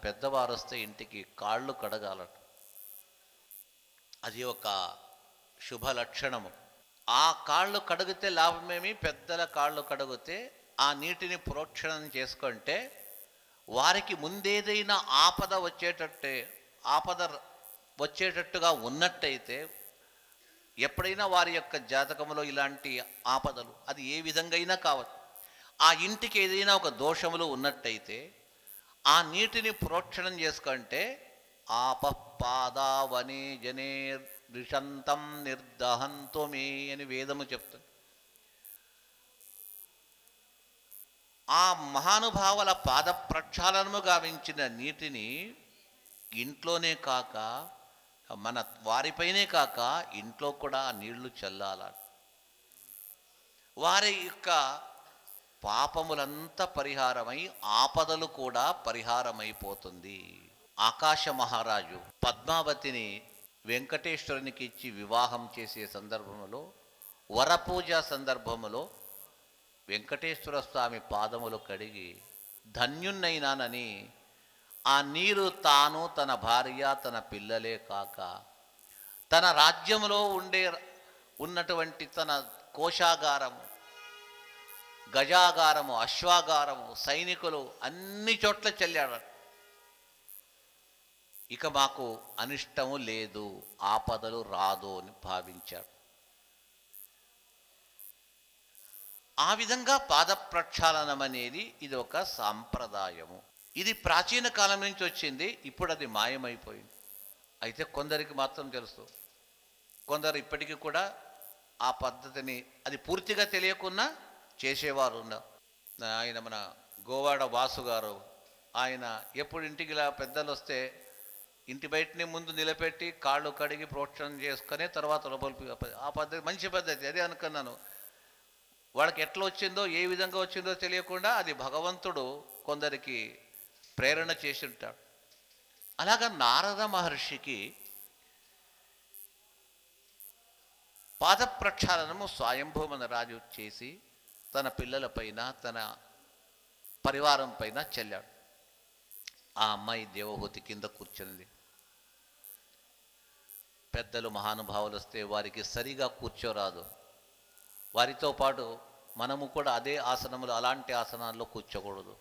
పెద్దవారు వస్తే ఇంటికి కాళ్ళు కడగాలట. అది ఒక శుభ లక్షణము. ఆ కాళ్ళు కడిగితే లాభమేమి? పెద్దల కాళ్ళు కడిగితే ఆ నీటిని ప్రోక్షణం చేసుకుంటే వారికి ముందేదైనా ఆపద వచ్చేటట్టుగా ఉన్నట్టయితే, ఎప్పుడైనా వారి యొక్క జాతకంలో ఇలాంటి ఆపదలు, అది ఏ విధంగా అయినా కావచ్చు, ఆ ఇంటికి ఏదైనా ఒక దోషములు ఉన్నట్టయితే ఆ నీటిని ప్రోక్షణం చేసుకుంటే ఆపపాదావనే జనే రిషంతం నిర్దహంతో మే అని వేదము చెప్తుంది. ఆ మహానుభావుల పాద ప్రక్షాళనము గావించిన నీటిని ఇంట్లోనే కాక మన వారిపైనే కాక ఇంట్లో కూడా ఆ నీళ్లు చల్లాల. వారి యొక్క పాపములంతా పరిహారమై ఆపదలు కూడా పరిహారమైపోతుంది. ఆకాశ మహారాజు పద్మావతిని వెంకటేశ్వరునికి ఇచ్చి వివాహం చేసే సందర్భంలో, వరపూజ సందర్భములో వెంకటేశ్వర స్వామి పాదములు కడిగి ధన్యున్నైనానని ఆ నీరు తాను, తన భార్య, తన పిల్లలే కాక తన రాజ్యంలో ఉన్నటువంటి తన కోశాగారము, గజాగారము, అశ్వాగారము, సైనికులు అన్ని చోట్ల చెల్లాడు. ఇక మాకు అనిష్టము లేదు, ఆపదలు రాదు అని భావించాడు. ఆ విధంగా పాద ప్రక్షాళనం అనేది ఇది ఒక సాంప్రదాయము. ఇది ప్రాచీన కాలం నుంచి వచ్చింది. ఇప్పుడు అది మాయమైపోయింది. అయితే కొందరికి మాత్రం తెలుసు. కొందరు ఇప్పటికీ కూడా ఆ పద్ధతిని అది పూర్తిగా తెలియకున్నా చేసేవారు ఉన్నారు. ఆయన మన గోవాడ వాసు గారు, ఆయన ఎప్పుడు ఇంటికి ఇలా పెద్దలు వస్తే ఇంటి బయటని ముందు నిలబెట్టి కాళ్ళు కడిగి ప్రోక్షణం చేసుకుని తర్వాత లోపల, ఆ పద్ధతి మంచి పద్ధతి. అదే అనుకున్నాను. వాళ్ళకి ఎట్లా వచ్చిందో, ఏ విధంగా వచ్చిందో తెలియకుండా అది భగవంతుడు కొందరికి ప్రేరణ చేసి ఉంటాడు. అలాగా నారద మహర్షికి పాద ప్రక్షాళనము స్వయంభూమన రాజు చేసి తన పిల్లలపైన, తన పరివారం పైన చెల్లాడు. ఆ అమ్మాయి దేవహూతి కింద కూర్చుంది. పెద్దలు మహానుభావులు వస్తే వారికి సరిగా కూర్చోరాదు. వారితో పాటు మనము కూడా అదే ఆసనములు, అలాంటి ఆసనాల్లో కూర్చోకూడదు.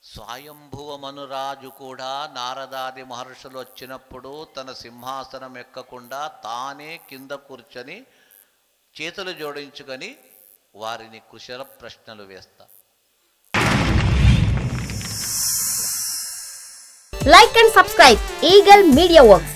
స్వయంభువమనురాజు కూడా నారదాది మహర్షులు వచ్చినప్పుడు తన సింహాసనం ఎక్కకుండా తానే కింద కూర్చొని చేతులు జోడించుకొని వారిని కుశల ప్రశ్నలు వేస్తా. Like and subscribe Eagle Media Works.